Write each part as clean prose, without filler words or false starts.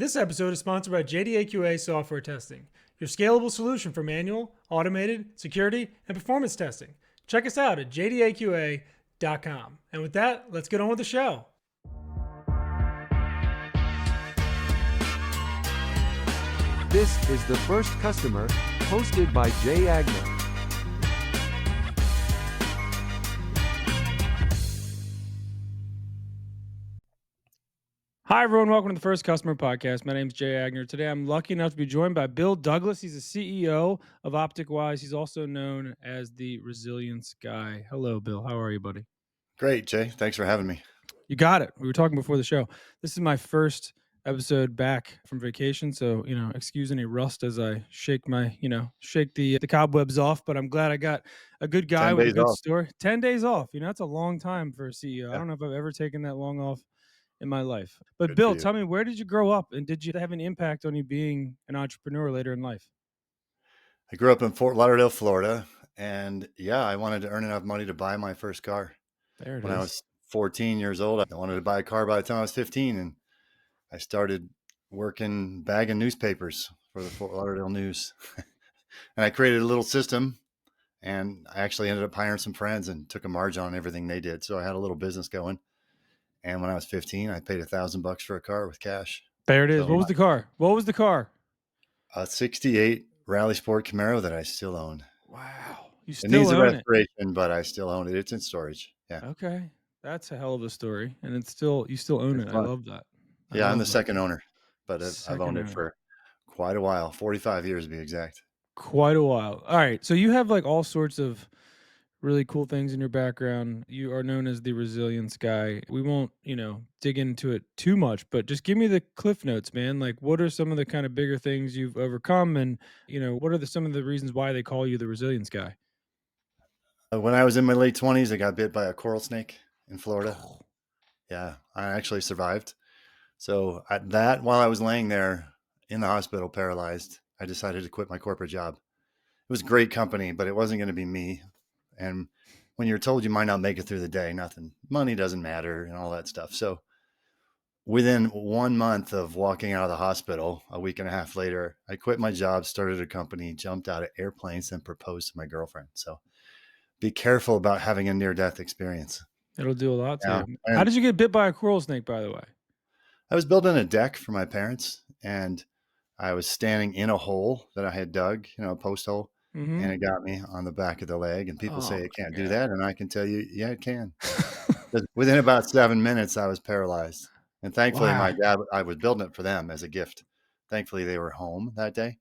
This episode is sponsored by JDAQA Software Testing, your scalable solution for manual, automated, security, and performance testing. Check us out at jdaqa.com. And with that, let's get on with the show. This is The First Customer, hosted by Jay Agner. Hi, everyone. Welcome to the First Customer Podcast. My name is Jay Agner. Today, I'm lucky enough to be joined by Bill Douglas. He's the CEO of Optic Wise. He's also known as the Resilience Guy. Hello, Bill. How are you, buddy? Great, Jay. Thanks for having me. You got it. We were talking before the show. This is my first episode back from vacation, so excuse any rust as I shake the cobwebs off. But I'm glad I got a good guy 10 with a days good off. story. 10 days off. That's a long time for a CEO. I Yeah. don't know if I've ever taken that long off in my life. But Good Bill, for you. tell me, where did you grow up, and did you have an impact on you being an entrepreneur later in life? I grew up in Fort Lauderdale, Florida, and I wanted to earn enough money to buy my first car. There it When is. I was 14 years old, I wanted to buy a car by the time I was 15, and I started working bagging newspapers for the Fort Lauderdale News. And I created a little system, and I actually ended up hiring some friends and took a margin on everything they did. So I had a little business going. And when I was 15, I paid $1,000 for a car with cash. There it is. So What was the car? a 68 Rally Sport Camaro that I still own. Wow. You It still needs a own it. restoration, but I still own it. It's in storage. Yeah. Okay. That's a hell of a story. And you still own It's it. I fun. love that. Yeah, I'm love the that. second owner, but I've Second owned owner. it for quite a while, 45 years to be exact. Quite a while. All right. So you have like all sorts of really cool things in your background. You are known as the Resilience Guy. We won't, dig into it too much, but just give me the cliff notes, man. Like, what are some of the kind of bigger things you've overcome? And, what are some of the reasons why they call you the Resilience Guy? When I was in my late 20s, I got bit by a coral snake in Florida. Yeah, I actually survived. So while I was laying there in the hospital paralyzed, I decided to quit my corporate job. It was a great company, but it wasn't going to be me. And when you're told you might not make it through the day, money doesn't matter and all that stuff. So within 1 month of walking out of the hospital, a week and a half later, I quit my job, started a company, jumped out of airplanes, and proposed to my girlfriend. So be careful about having a near-death experience. It'll do a lot to Yeah. you. And How did you get bit by a coral snake, by the way? I was building a deck for my parents, and I was standing in a hole that I had dug, a post hole, Mm-hmm. and it got me on the back of the leg. And people say it can't do that, and I can tell you, yeah, it can. Within about 7 minutes, I was paralyzed. And thankfully, my dad, I was building it for them as a gift. Thankfully, they were home that day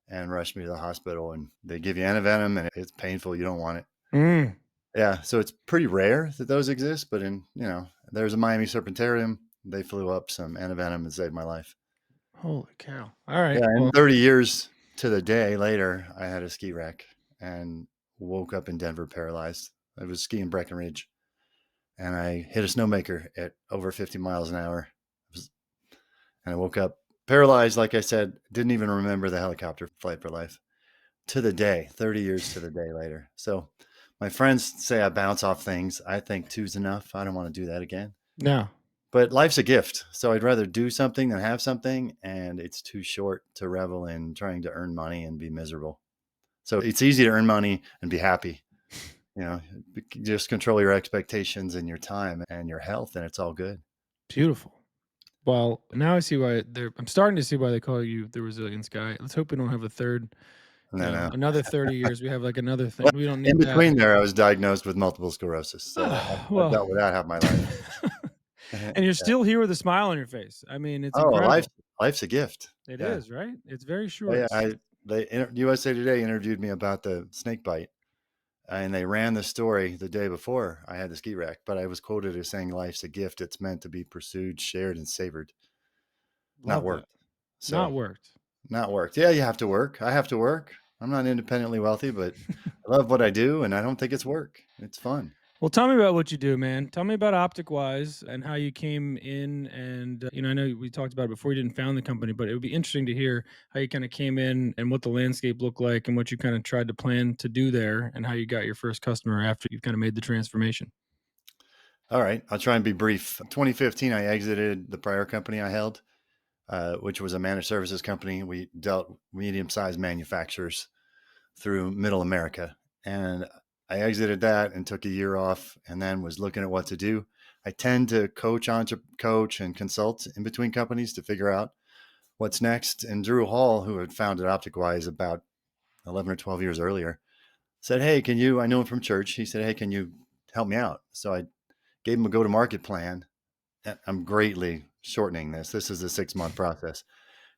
and rushed me to the hospital. And they give you antivenom, and it's painful. You don't want it. Mm. Yeah, so it's pretty rare that those exist. But there's a Miami Serpentarium. They flew up some antivenom and saved my life. Holy cow. All right. Yeah, and 30 years to the day later, I had a ski wreck and woke up in Denver paralyzed. I was skiing Breckenridge, and I hit a snowmaker at over 50 miles an hour. And I woke up paralyzed, like I said, didn't even remember the helicopter flight for life to the day, 30 years to the day later. So my friends say I bounce off things. I think two's enough. I don't want to do that again. No. But life's a gift. So I'd rather do something than have something. And it's too short to revel in trying to earn money and be miserable. So it's easy to earn money and be happy. Just control your expectations and your time and your health, and it's all good. Beautiful. Well, now I see why I'm starting to see why they call you the Resilience Guy. Let's hope we don't have a third, No. another 30 years. We have like another thing. Well, We don't need in that. between there, I was diagnosed with multiple sclerosis. So I Well. dealt with that half my life. And you're still here with a smile on your face. I mean, it's Oh, incredible. life's a gift. It Yeah. is, right? It's very Oh, short. yeah, USA Today interviewed me about the snake bite, and they ran the story the day before I had the ski wreck. But I was quoted as saying, "Life's a gift. It's meant to be pursued, shared, and savored." Love Not worked. that. So, Not worked. Yeah, you have to work. I have to work. I'm not independently wealthy, but I love what I do, and I don't think it's work. It's fun. Well, tell me about what you do, man. Tell me about Optic Wise and how you came in. And, I know we talked about it before you didn't found the company, but it would be interesting to hear how you kind of came in and what the landscape looked like and what you kind of tried to plan to do there and how you got your first customer after you've kind of made the transformation. All right. I'll try and be brief. 2015, I exited the prior company I held. which was a managed services company. We dealt medium-sized manufacturers through Middle America, and I exited that and took a year off, and then was looking at what to do. I tend to coach and consult in between companies to figure out what's next. And Drew Hall, who had founded Optic Wise about 11 or 12 years earlier, said, "Hey, can you?" I know him from church. He said, "Hey, can you help me out?" So I gave him a go-to-market plan. I'm greatly shortening this. This is a 6-month process.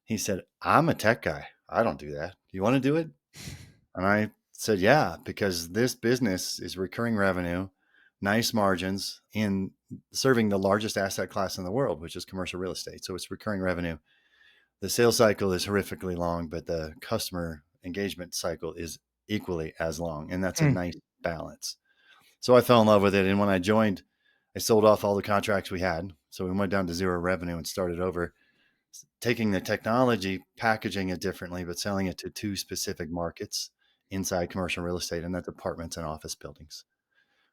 He said, "I'm a tech guy. I don't do that. You want to do it?" And I said, "Yeah, because this business is recurring revenue, nice margins in serving the largest asset class in the world, which is commercial real estate. So it's recurring revenue. The sales cycle is horrifically long, but the customer engagement cycle is equally as long. And that's a Mm. nice balance." So I fell in love with it. And when I joined, I sold off all the contracts we had. So we went down to zero revenue and started over, taking the technology, packaging it differently, but selling it to 2 specific markets inside commercial real estate, and that's apartments and office buildings.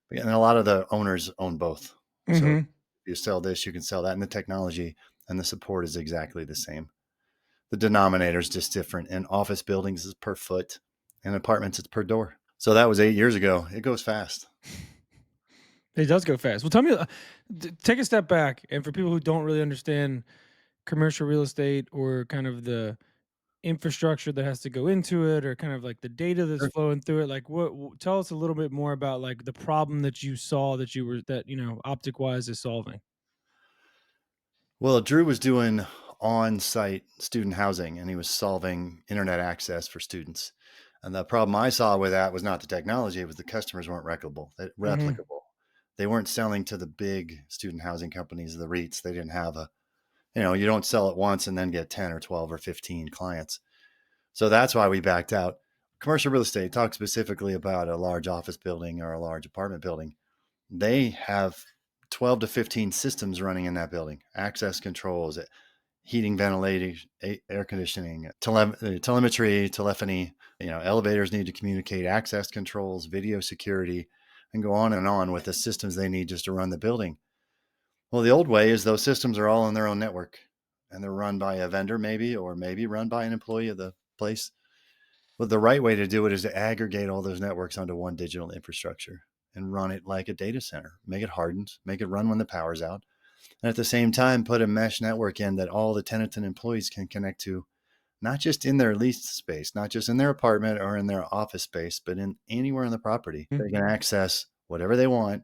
And a lot of the owners own both. So if Mhm. you sell this, you can sell that, and the technology and the support is exactly the same. The denominator is just different. And office buildings is per foot, and apartments it's per door. So that was 8 years ago. It goes fast. It does go fast. Well, tell me, take a step back, and for people who don't really understand commercial real estate or kind of the infrastructure that has to go into it, or kind of like the data that's Sure. flowing through it, like tell us a little bit more about like the problem that you saw that you were that Optic Wise is solving. Well, Drew was doing on-site student housing, and he was solving internet access for students. And the problem I saw with that was not the technology; it was the customers weren't Mhm. replicable. They weren't selling to the big student housing companies, the REITs. They didn't have you don't sell it once and then get 10 or 12 or 15 clients. So that's why we backed out. Commercial real estate, talk specifically about a large office building or a large apartment building. They have 12 to 15 systems running in that building: access controls, heating, ventilating, air conditioning, telemetry, telephony. Elevators need to communicate, access controls, video security, and go on with the systems they need just to run the building. Well, the old way is those systems are all on their own network, and they're run by a vendor, maybe, or maybe run by an employee of the place. But the right way to do it is to aggregate all those networks onto one digital infrastructure and run it like a data center. Make it hardened, make it run when the power's out, and at the same time, put a mesh network in that all the tenants and employees can connect to, not just in their leased space, not just in their apartment or in their office space, but in anywhere on the property. Mm. They can access whatever they want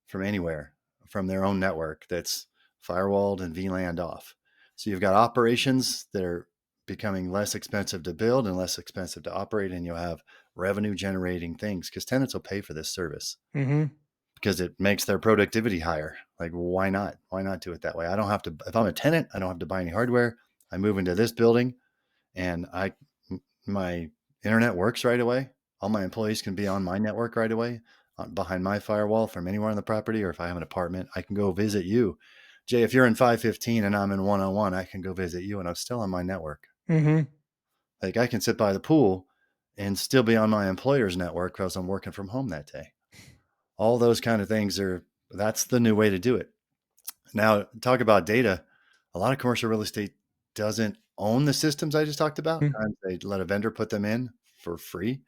from anywhere, from their own network that's firewalled and VLANed off. So you've got operations that are becoming less expensive to build and less expensive to operate, and you'll have revenue generating things because tenants will pay for this service Mhm. because it makes their productivity higher. Like, why not? Why not do it that way? I don't have to, if I'm a tenant, I don't have to buy any hardware. I move into this building and my internet works right away. All my employees can be on my network right away, behind my firewall from anywhere on the property. Or if I have an apartment, I can go visit you. Jay, if you're in 515 and I'm in 101, I can go visit you and I'm still on my network. Mhm. Like, I can sit by the pool and still be on my employer's network because I'm working from home that day. All those kind of things that's the new way to do it. Now, talk about data. A lot of commercial real estate doesn't own the systems I just talked about. Mm. They let a vendor put them in for free,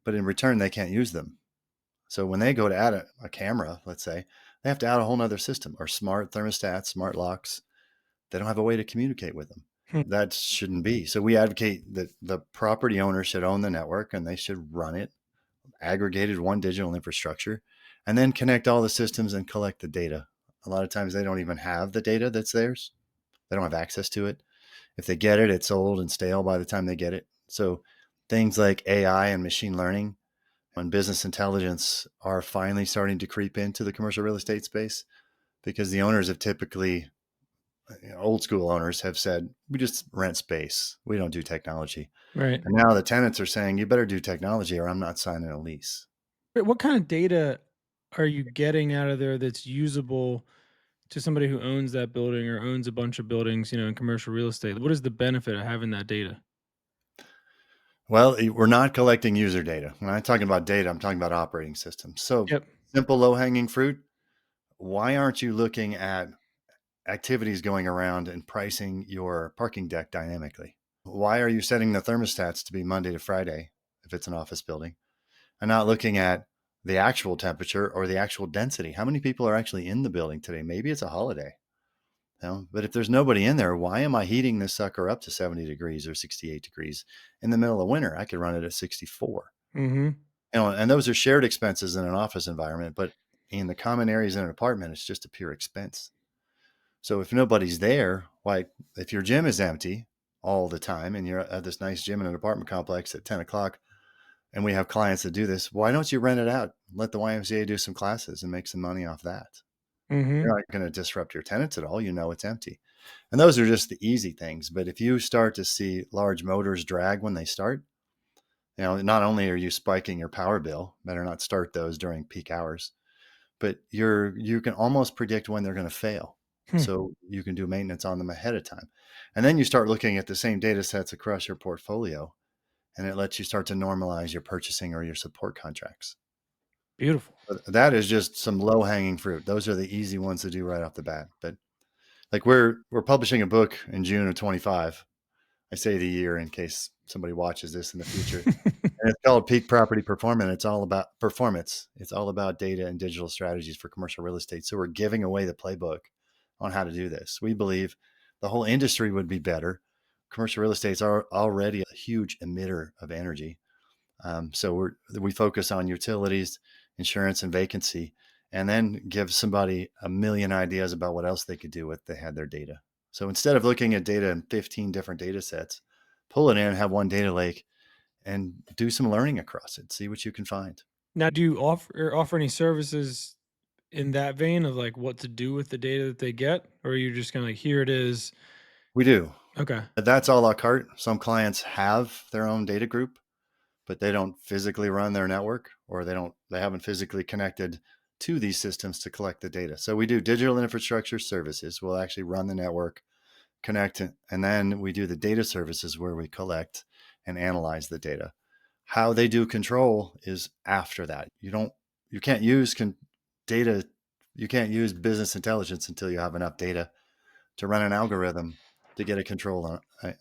but in return, they can't use them. So when they go to add a camera, let's say, they have to add a whole nother system, or smart thermostats, smart locks. They don't have a way to communicate with them. Hmm. That shouldn't be. So we advocate that the property owner should own the network and they should run it aggregated one digital infrastructure, and then connect all the systems and collect the data. A lot of times they don't even have the data that's theirs. They don't have access to it. If they get it, it's old and stale by the time they get it. So things like AI and machine learning and business intelligence are finally starting to creep into the commercial real estate space because the owners have typically, old school owners have said, we just rent space. We don't do technology. Right. And now the tenants are saying, you better do technology or I'm not signing a lease. What kind of data are you getting out of there that's usable to somebody who owns that building or owns a bunch of buildings, in commercial real estate? What is the benefit of having that data? Well, we're not collecting user data. When I'm talking about data, I'm talking about operating systems. So Yep. simple, low hanging fruit. Why aren't you looking at activities going around and pricing your parking deck dynamically. Why are you setting the thermostats to be Monday to Friday if it's an office building and not looking at the actual temperature or the actual density? How many people are actually in the building today? Maybe it's a holiday. But if there's nobody in there, why am I heating this sucker up to 70 degrees or 68 degrees in the middle of winter? I could run it at 64. Mhm. And those are shared expenses in an office environment, but in the common areas in an apartment, it's just a pure expense. So if nobody's there, why, if your gym is empty all the time and you're at this nice gym in an apartment complex at 10 o'clock, and we have clients that do this, why don't you rent it out? Let the YMCA do some classes and make some money off that. Mhm. You're not going to disrupt your tenants at all. You know it's empty. And those are just the easy things. But if you start to see large motors drag when they start, not only are you spiking your power bill, better not start those during peak hours, but you can almost predict when they're going to fail. Hmm. So you can do maintenance on them ahead of time. And then you start looking at the same data sets across your portfolio, and it lets you start to normalize your purchasing or your support contracts. Beautiful. But that is just some low hanging fruit. Those are the easy ones to do right off the bat. But like we're publishing a book in June of 25. I say the year in case somebody watches this in the future. And it's called Peak Property Performance. It's all about performance. It's all about data and digital strategies for commercial real estate. So we're giving away the playbook on how to do this. We believe the whole industry would be better. Commercial real estates are already a huge emitter of energy. So we focus on utilities, insurance, and vacancy, and then give somebody a million ideas about what else they could do if they had their data. So instead of looking at data in 15 different data sets, pull it in, have one data lake, and do some learning across it. See what you can find. Now, do you offer any services in that vein of like what to do with the data that they get, or are you just kind of like here it is? We do. Okay. That's a la carte. Some clients have their own data group, but they don't physically run their network, or they haven't physically connected to these systems to collect the data. So we do digital infrastructure services. We'll actually run the network, connect, and then we do the data services where we collect and analyze the data. How they do control is after that. You can't use data. You can't use business intelligence until you have enough data to run an algorithm to get a control on, Right.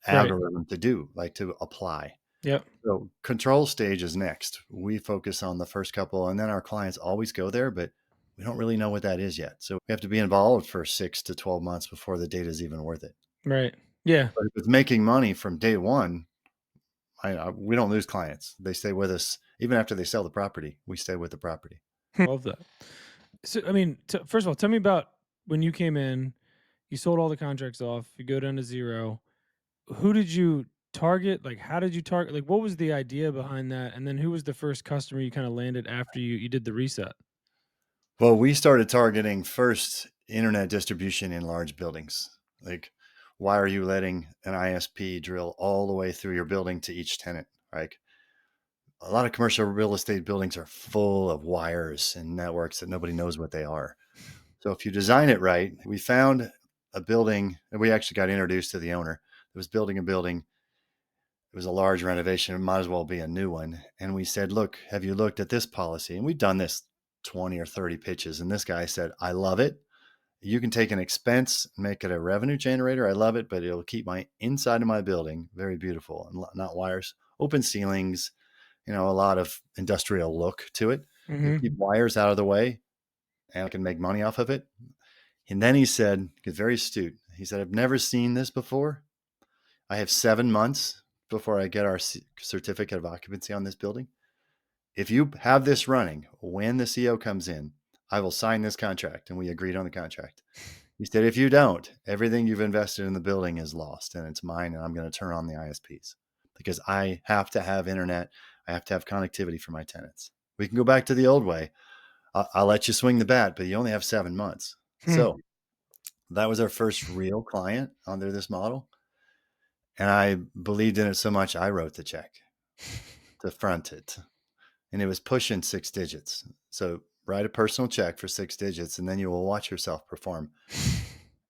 algorithm to do, like to apply. Yep. So control stage is next. We focus on the first couple, and then our clients always go there, but we don't really know what that is yet. So we have to be involved for 6 to 12 months before the data is even worth it. Right. Yeah. But if it's making money from day one, we don't lose clients. They stay with us even after they sell the property. We stay with the property. Love that. So, I mean, first of all, tell me about when you came in, you sold all the contracts off, you go down to zero. Who did you target? Like, how did you target? Like, what was the idea behind that? And then who was the first customer you kind of landed after you did the reset? Well, we started targeting first internet distribution in large buildings. Like, why are you letting an ISP drill all the way through your building to each tenant? Like, a lot of commercial real estate buildings are full of wires and networks that nobody knows what they are. So if you design it right, we found a building, and we actually got introduced to the owner that was building a building. It was a large renovation. It might as well be a new one. And we said, look, have you looked at this policy? And we've done this 20 or 30 pitches. And this guy said, I love it. You can take an expense and make it a revenue generator. I love it, but it'll keep my inside of my building very beautiful and not wires, open ceilings, a lot of industrial look to it. You'll keep Hmm. wires out of the way and I can make money off of it. And then he said, he's very astute. He said, I've never seen this before. I have 7 months before I get our certificate of occupancy on this building. If you have this running when the CO comes in, I will sign this contract. And we agreed on the contract. He said, if you don't, everything you've invested in the building is lost and it's mine. And I'm going to turn on the ISPs because I have to have internet. I have to have connectivity for my tenants. We can go back to the old way. I'll let you swing the bat, but you only have 7 months. Hmm. So that was our first real client under this model. And I believed in it so much, I wrote the check to front it. And it was pushing 6 digits. So write a personal check for 6 digits, and then you will watch yourself perform.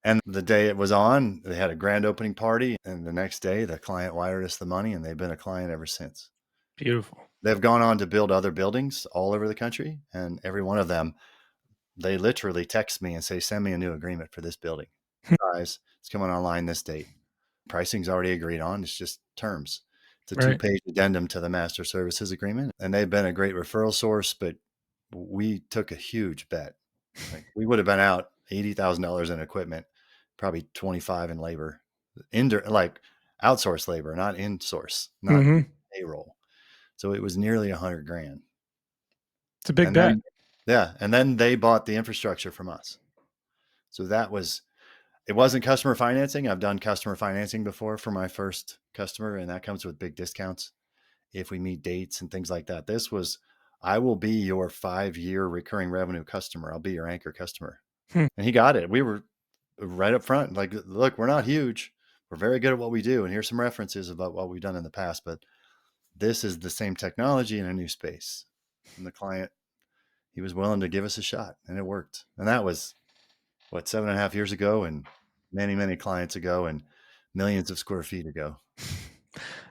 And the day it was on, they had a grand opening party. And the next day, the client wired us the money, and they've been a client ever since. Beautiful. They've gone on to build other buildings all over the country, and every one of them They literally text me and say, "Send me a new agreement for this building. Guys, it's coming online this date. Pricing's already agreed on. It's just terms." It's a Right. two-page addendum to the master services agreement, and they've been a great referral source, but we took a huge bet. Like, we would have been out $80,000 in equipment, probably 25 in labor, like outsourced labor, not in-source, not Mhm. payroll. So it was nearly 100 grand. It's a big And bet. then, yeah, and then they bought the infrastructure from us. So it wasn't customer financing. I've done customer financing before for my first customer, and that comes with big discounts if we meet dates and things like that. This was, I will be your 5-year recurring revenue customer. I'll be your anchor customer. Hmm. And he got it. We were right up front, like, look, we're not huge. We're very good at what we do. And here's some references about what we've done in the past, but this is the same technology in a new space. And the client, he was willing to give us a shot, and it worked. And that was what, 7.5 years ago, and many, many clients ago, and millions of square feet ago.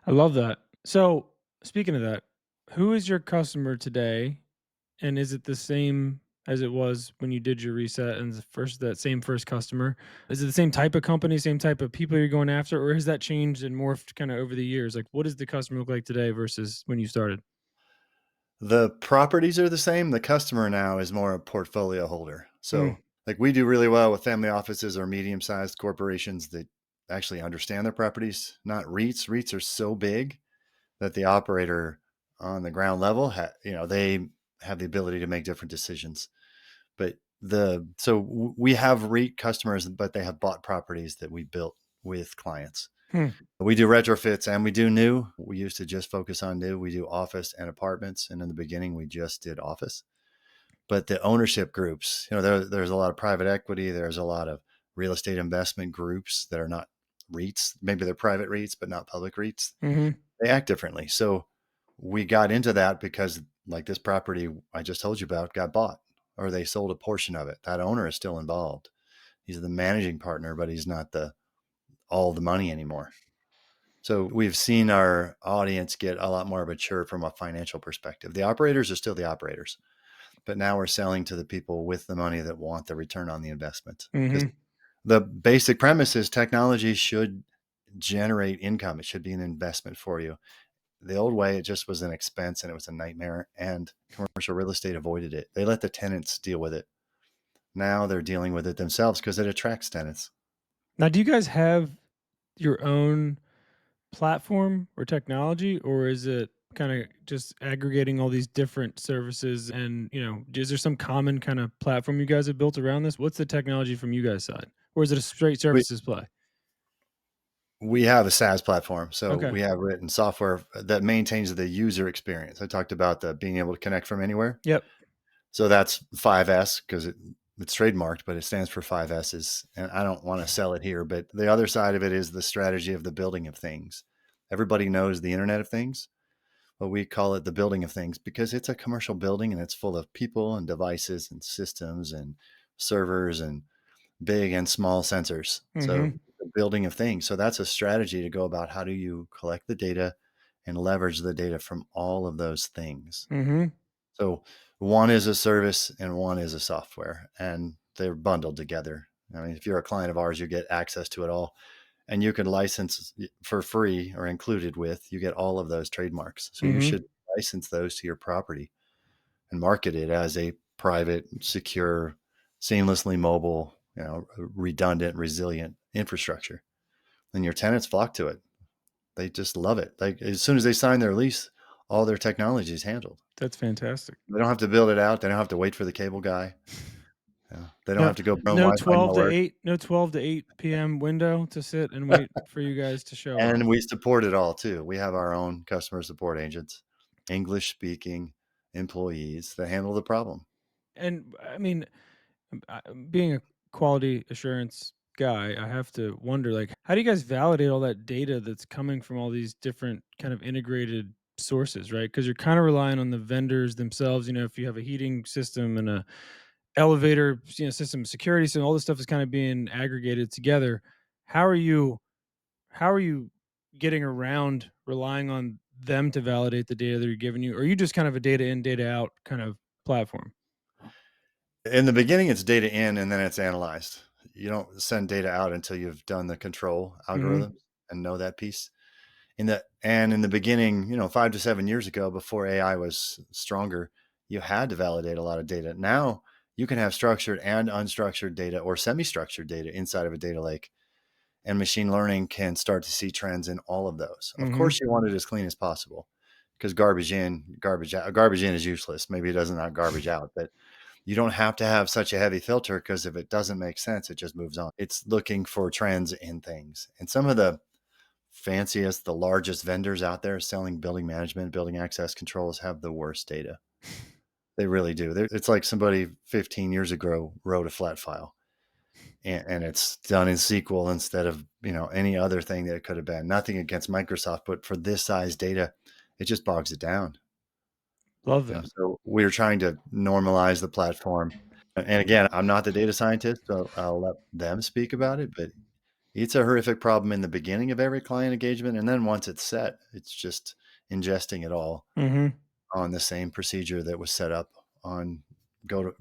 I love that. So, speaking of that, who is your customer today, and is it the same as it was when you did your reset and that same first customer? Is it the same type of company, same type of people you're going after, or has that changed and morphed kind of over the years? Like, what does the customer look like today versus when you started? The properties are the same. The customer now is more a portfolio holder. Mm, So, like, we do really well with family offices or medium-sized corporations that actually understand their properties, not REITs. REITs are so big that the operator on the ground level, they have the ability to make different decisions. But we have REIT customers, but they have bought properties that we built with clients. hmm, We do retrofits and we do new. We used to just focus on new. We do office and apartments. And in the beginning, we just did office. But the ownership groups, there's a lot of private equity. There's a lot of real estate investment groups that are not REITs. Maybe they're private REITs, but not public REITs. mhm, They act differently. So we got into that because, like, this property I just told you about got bought, or they sold a portion of it. That owner is still involved. He's the managing partner, but he's not all the money anymore. So we've seen our audience get a lot more mature from a financial perspective. The operators are still the operators, but now we're selling to the people with the money that want the return on the investment. Because mhm. the basic premise is technology should generate income. It should be an investment for you. The old way, it just was an expense and it was a nightmare, and commercial real estate avoided it. They let the tenants deal with it. Now they're dealing with it themselves because it attracts tenants. Now, do you guys have your own platform or technology, or is it kind of just aggregating all these different services? And, is there some common kind of platform you guys have built around this? What's the technology from you guys' side? Or is it a straight We, services play? we have a SaaS platform. So Okay. we have written software that maintains the user experience. I talked about the being able to connect from anywhere. Yep. So that's 5S because it's trademarked, but it stands for 5S's. And I don't want to sell it here, but the other side of it is the strategy of the building of things. Everybody knows the Internet of Things, but we call it the building of things because it's a commercial building and it's full of people and devices and systems and servers and big and small sensors. So Mhm. the building of things. So that's a strategy to go about how do you collect the data and leverage the data from all of those things. Mhm. So one is a service and one is a software, and they're bundled together. I mean, if you're a client of ours, you get access to it all, and you can license for free or included with, you get all of those trademarks. So you Mhm. should license those to your property and market it as a private, secure, seamlessly mobile, redundant, resilient infrastructure. And your tenants flock to it. They just love it. Like, as soon as they sign their lease, all their technology is handled. That's fantastic. They don't have to build it out. They don't have to wait for the cable guy. Yeah. They don't No, have to go bring no Wi-Fi 12 to nowhere. 8, no 12 to 8 p.m. window to sit and wait for you guys to show up. And we support it all too. We have our own customer support agents, English speaking employees that handle the problem. And I mean, being a quality assurance guy, I have to wonder, like, how do you guys validate all that data that's coming from all these different kind of integrated sources, right? Because you're kind of relying on the vendors themselves. If you have a heating system and a elevator, system, security system, all this stuff is kind of being aggregated together. How are you? How are you getting around relying on them to validate the data they're giving you? Or are you just kind of a data in, data out kind of platform? In the beginning, it's data in and then it's analyzed. You don't send data out until you've done the control Mhm. algorithms and know that piece. In the beginning, 5 to 7 years ago, before AI was stronger, you had to validate a lot of data. Now you can have structured and unstructured data or semi-structured data inside of a data lake, and machine learning can start to see trends in all of those. Of Mhm. course, you want it as clean as possible because garbage in, garbage out. Garbage in is useless. Maybe it doesn't not garbage out, but you don't have to have such a heavy filter because if it doesn't make sense, it just moves on. It's looking for trends in things. And some of the fanciest, the largest vendors out there selling building management, building access controls have the worst data. They really do. It's like somebody 15 years ago wrote a flat file and it's done in SQL instead of, any other thing that it could have been. Nothing against Microsoft, but for this size data, it just bogs it down. Love And that. so we're trying to normalize the platform. And again, I'm not the data scientist, so I'll let them speak about it, but it's a horrific problem in the beginning of every client engagement. And then once it's set, it's just ingesting it all Mhm. on the same procedure that was set up on go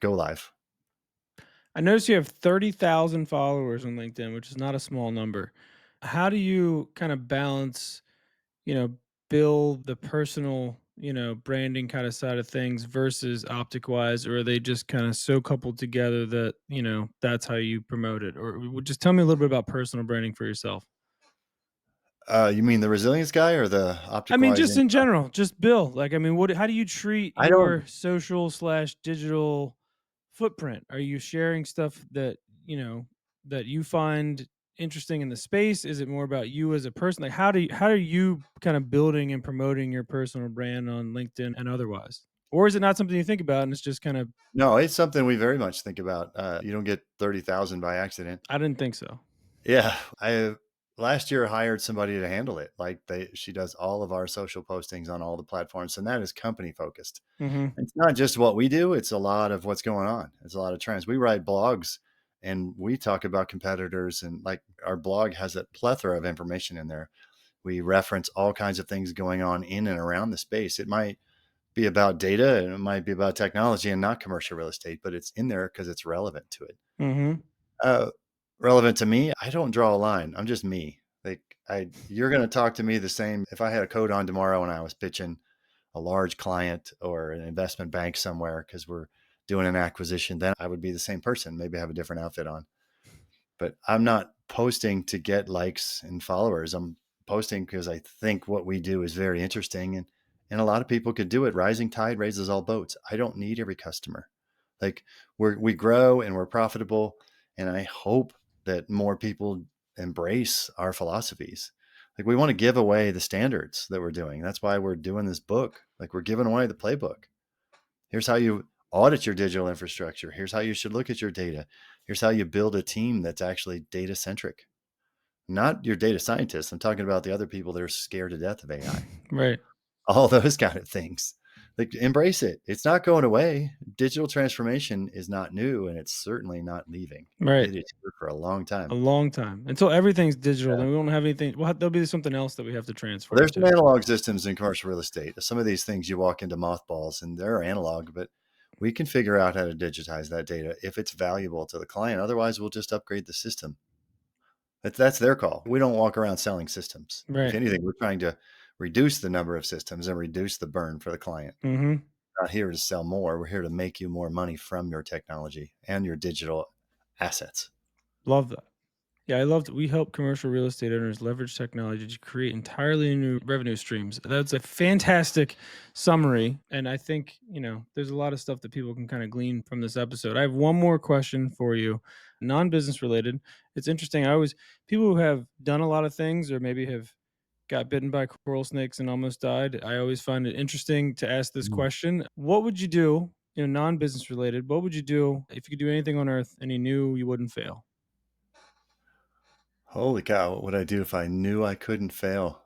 live. I noticed you have 30,000 followers on LinkedIn, which is not a small number. How do you kind of balance, you know, build the personal, branding kind of side of things versus Optic Wise, or are they just kind of so coupled together that, that's how you promote it? Or just tell me a little bit about personal branding for yourself. You mean the resilience guy or the I Optic mean, Wise just in income? general, just Bill. Like, I mean, how do you treat I don't your social slash digital footprint? Are you sharing stuff that, that you find interesting in the space? Is it more about you as a person? Like, how are you kind of building and promoting your personal brand on LinkedIn and otherwise? Or is it not something you think about and it's just kind of, No, it's something we very much think about. You don't get 30,000 by accident. I didn't think so. Yeah, I last year hired somebody to handle it. Like she does all of our social postings on all the platforms, and that is company focused. Mhm. It's not just what we do, it's a lot of what's going on. It's a lot of trends. We write blogs and we talk about competitors, and like our blog has a plethora of information in there. We reference all kinds of things going on in and around the space. It might be about data and it might be about technology and not commercial real estate, but it's in there because it's relevant to it. Mhm. Uh, Relevant to me, I don't draw a line. I'm just me. Like you're going to talk to me the same if I had a coat on tomorrow and I was pitching a large client or an investment bank somewhere because we're doing an acquisition, then I would be the same person, maybe have a different outfit on. But I'm not posting to get likes and followers. I'm posting because I think what we do is very interesting and a lot of people could do it. Rising tide raises all boats. I don't need every customer. Like we grow and we're profitable, and I hope that more people embrace our philosophies. Like we want to give away the standards that we're doing. That's why we're doing this book. Like we're giving away the playbook. Here's how you audit your digital infrastructure. Here's how you should look at your data. Here's how you build a team that's actually data centric. Not your data scientists. I'm talking about the other people that are scared to death of AI. Right. All those kind of things. Like embrace it. It's not going away. Digital transformation is not new and it's certainly not leaving. Right. It is here for a long A time. long time until everything's digital. Yeah. Then we won't have anything. Well, there'll be something else that we have to Well, transform there's some to. analog systems in commercial real estate. Some of these things you walk into mothballs and they're analog, but we can figure out how to digitize that data if it's valuable to the client. Otherwise, we'll just upgrade the system. That's their call. We don't walk around selling systems. If Right. anything, we're trying to reduce the number of systems and reduce the burn for the client. Mhm. We're not here to sell more. We're here to make you more money from your technology and your digital assets. Love that. Yeah, I loved we help commercial real estate owners leverage technology to create entirely new revenue streams. That's a fantastic summary. And I think, there's a lot of stuff that people can kind of glean from this episode. I have one more question for you, non-business related. It's interesting. People who have done a lot of things or maybe have got bitten by coral snakes and almost died. I always find it interesting to ask this Mm. question. What would you do, non-business related? What would you do if you could do anything on earth and you knew you wouldn't fail? Holy cow. What would I do if I knew I couldn't fail?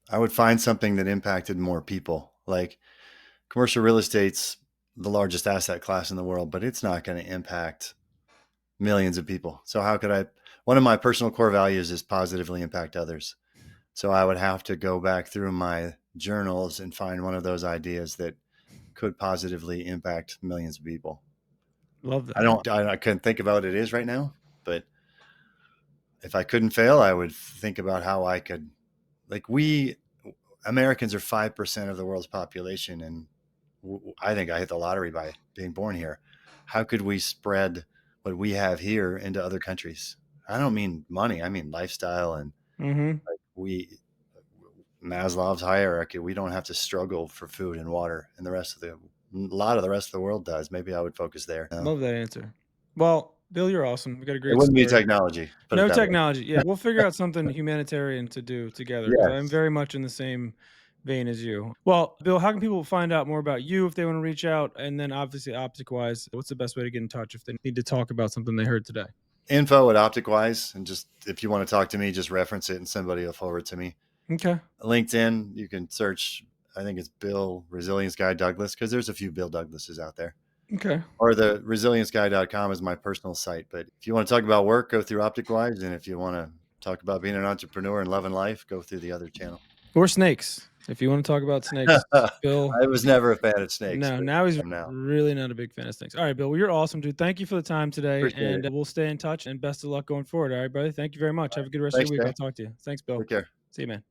I would find something that impacted more people. Like commercial real estate's the largest asset class in the world, but it's not going to impact millions of people. So how could I? One of my personal core values is positively impact others. So I would have to go back through my journals and find one of those ideas that could positively impact millions of people. Love I that. don't, I couldn't think about what it is right now, but if I couldn't fail, I would think about how I could, like, we Americans are 5% of the world's population. And I think I hit the lottery by being born here. How could we spread what we have here into other countries? I don't mean money. I mean lifestyle. And Mhm. like, Maslow's hierarchy, we don't have to struggle for food and water, and a lot of the rest of the world does. Maybe I would focus there. No, Love that answer. Well, Bill, you're awesome. We got a it great wouldn't be story. technology, put it No that way. technology. Yeah, we'll figure out something humanitarian to do together because I'm Yes. very much in the same vein as you. Well, Bill, how can people find out more about you if they want to reach out? And then obviously, Optic Wise, what's the best way to get in touch if they need to talk about something they heard today? Info at Optic Wise, and just if you want to talk to me, just reference it and somebody will forward it to me. Okay. LinkedIn, you can search, I think it's Bill Resilience Guy Douglas, because there's a few Bill Douglases out there. Okay. Or the resilienceguy.com is my personal site. But if you want to talk about work, go through Optic Wise. And if you want to talk about being an entrepreneur and loving life, go through the other channel. Or snakes. If you want to talk about snakes, Bill. I was never a fan of snakes, No, but now he's I am now. really not a big fan of snakes. All right, Bill. Well, you're awesome, dude. Thank you for the time today, Appreciate and it. we'll stay in touch. And best of luck going forward. All right, brother. Thank you very much. Have a good rest of your Thanks, week. Jay. I'll talk to you. Thanks, Bill. Take care. See you, man.